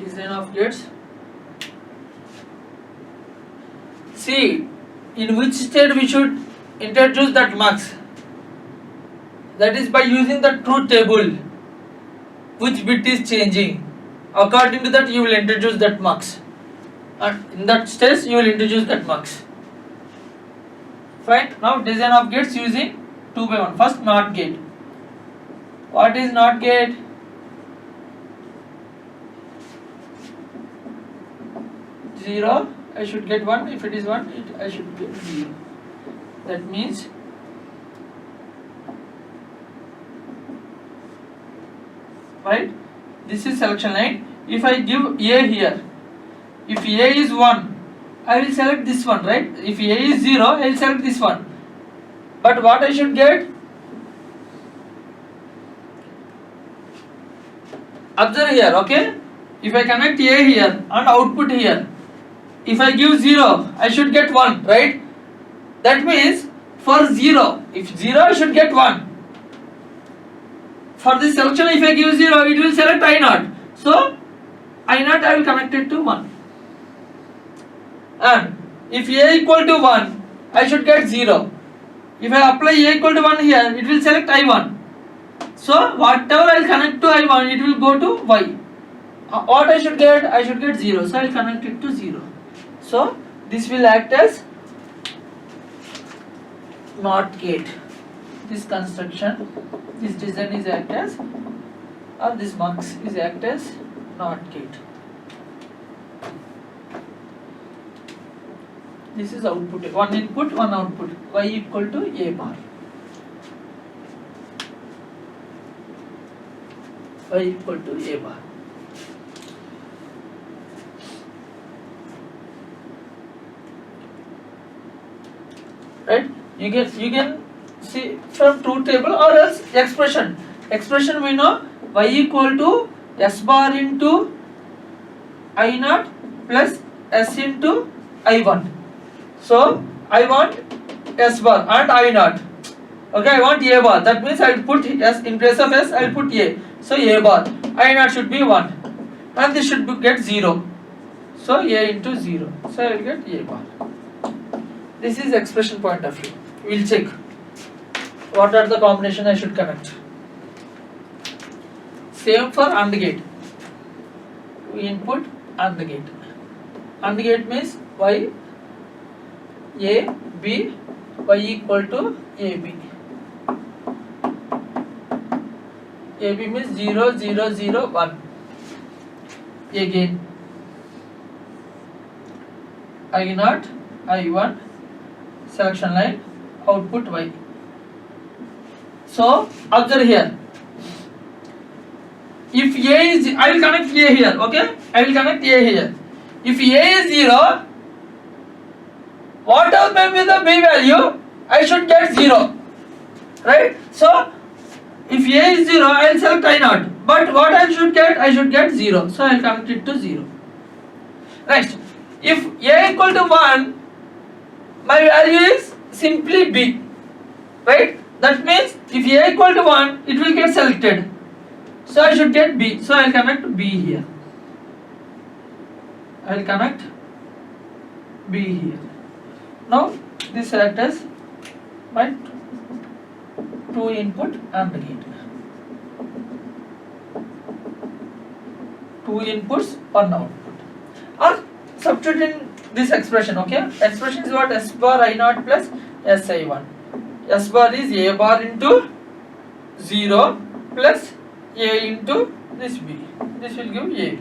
design of gates. See, in which state we should introduce that mux. That is by using the truth table. Which bit is changing? According to that, you will introduce that mux. And in that stage, you will introduce that mux. Fine. Now, design of gates using 2 by 1. First, NOT gate. What is NOT gate? Zero. I should get 1. If it is 1, I should get 0. That means right. This is selection line. If I give A here, if A is 1, I will select this one, right? If A is 0, I will select this one. But what I should get? Observe here, okay? If I connect A here and output here, if I give 0, I should get 1, right? That means for 0, if 0, I should get 1. For this selection, if I give 0, it will select I0. So, I0 I will connect it to 1. And if A equal to 1, I should get 0. If I apply A equal to 1 here, it will select I1. So, whatever I will connect to I1, it will go to Y. What I should get? I should get 0. So, I will connect it to 0. So, this will act as NOT gate. This construction, this design is act as, or this mux is act as NOT gate. This is output, one input, one output, Y equal to A bar. Y equal to A bar. Right? You can see from truth table or else expression. Expression we know Y equal to S bar into I0 plus S into I1. So I want S bar and I0. Okay, I want A bar. That means I will put S in place of S. I will put A. So A bar. I0 should be 1, and this should get 0. So A into 0. So I will get A bar. This is expression point of view. We will check what are the combination I should connect. Same for AND gate. We input AND gate. AND gate means Y A B Y equal to AB. AB means 0 0 0 1. Again I0 I1 selection line output Y. So observe here. If A is, I will connect A here, okay? I will connect A here. If A is 0, whatever may be the B value, I should get 0. Right? So if A is 0, I will select I0. But what I should get? I should get 0. So I will connect it to 0. Next, if A equal to 1, my value is simply B. Right? That means if A equal to 1, it will get selected. So I should get B. So I will connect B here. I will connect B here. Now this act as my 2 input AND gate. 2 inputs, 1 output. Or substitute in this expression, okay? Expression is what? S bar I0 plus SI1. S bar is A bar into 0 plus A into this B. This will give A.